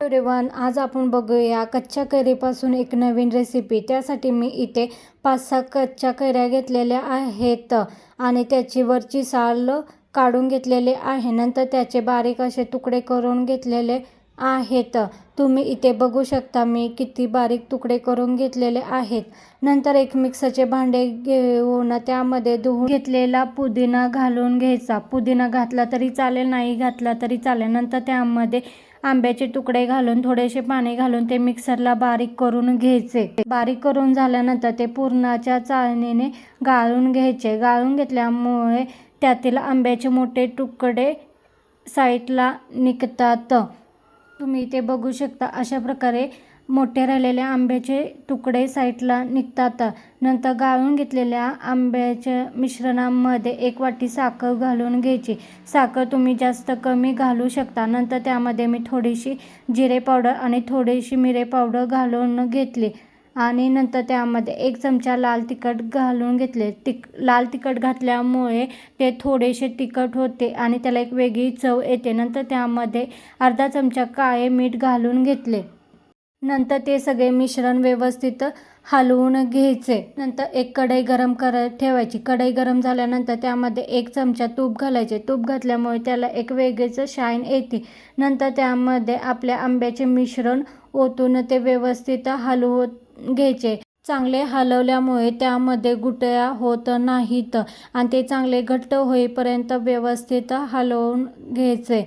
Everyone, आज आपण बघूया कच्च्या कैरीपासून एक नवीन रेसिपी। त्यासाठी मी इथे 5-6 कच्च्या कैऱ्या घेतलेल्या आहेत आणि त्याची वरची साल काढून घेतलेले आहे। नंतर त्याचे बारीक असे तुकडे करून घेतलेले आहेत। तुम्ही इथे बघू शकता मी किती बारीक तुकडे करून घेतलेले आहेत। नंतर एक मिक्सरचे भांडे घेऊन त्यामध्ये धुवून घेतलेला पुदिना घालून घ्यायचा। पुदिना घातला तरी चालेल, नाही घातला तरी चालेल। नंतर त्यामध्ये आंब्याचे तुकडे घालून थोडेसे पाणी घालून ते मिक्सरला बारीक करून घ्यायचे। बारीक करून झाल्यानंतर ते पुरणाच्या चाळणीने गाळून घ्यायचे। गाळून घेतल्यामुळे त्यातील आंब्याचे मोठे तुकडे साईडला निघतात। तुम्ही इथे बघू शकता अशा प्रकारे मोठे राहिलेले आंब्याचे तुकडे साईडला निघतात। नंतर गाळून घेतलेल्या आंब्याच्या मिश्रणामध्ये 1 वाटी साखर घालून घ्यायची। साखर तुम्ही जास्त कमी घालू शकता। नंतर त्यामध्ये मी थोडीशी जिरे पावडर आणि थोडीशी मिरे पावडर घालून घेतली आणि नंतर त्यामध्ये 1 चमचा लाल तिखट घालून घेतले। लाल तिखट घातल्यामुळे ते थोडेसे तिखट होते आणि त्याला एक वेगळी चव येते। नंतर त्यामध्ये अर्धा चमचा काळे मीठ घालून घेतले। नंतर ते सगळे मिश्रण व्यवस्थित हलवून घ्यायचे। नंतर एक कढई गरम करत ठेवायची। कढई गरम झाल्यानंतर त्यामध्ये 1 चमचा तूप घालायचे। तूप घातल्यामुळे त्याला एक वेगळीच शाईन येते। नंतर त्यामध्ये आपल्या आंब्याचे मिश्रण ओतून ते व्यवस्थित हलवून घ्यायचे। चांगले हलवल्यामुळे त्यामध्ये गुठळ्या होत नाहीत आणि ते चांगले घट्ट होईपर्यंत व्यवस्थित हलवून घ्यायचे।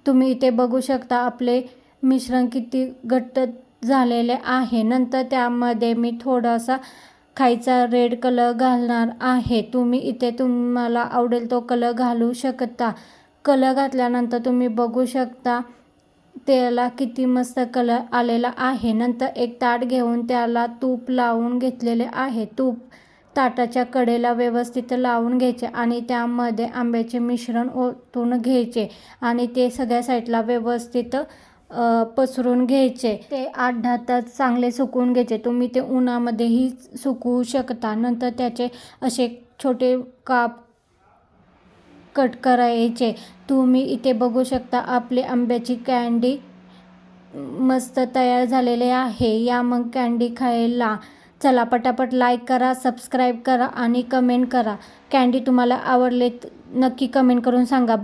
तुम्ही इथे बघू शकता आपले मिश्रण किती घट्ट झालेले आहे। नंतर त्यामध्ये मी थोडासा खायचा रेड कलर घालणार आहे। तुम्ही इथे तुम्हाला आवडेल तो कलर घालू शकता। कलर घातल्यानंतर तुम्ही बघू शकता त्याला किती मस्त कलर आलेला आहे। नंतर एक ताट घेऊन त्याला तूप लावून घेतलेले आहे। तूप ताटाच्या कडेला व्यवस्थित लावून घ्यायचे आणि त्यामध्ये आंब्याचे मिश्रण ओतून घ्यायचे आणि ते सगळ्या साईडला व्यवस्थित पसरून घ्यायचे। ते 8-10 तास चांगले सुकवून घ्यायचे। तुम्ही ते उन्हामध्येही सुकवू शकता। नंतर त्याचे असे छोटे काप कट करायचे। तुम्ही इथे बघू शकता आपली आंब्याची कँडी मस्त तयार झालेली आहे। या मग कँडी खायला। चला पटापट लाईक करा, सबस्क्राईब करा आणि कमेंट करा। कँडी तुम्हाला आवडले नक्की कमेंट करून सांगा।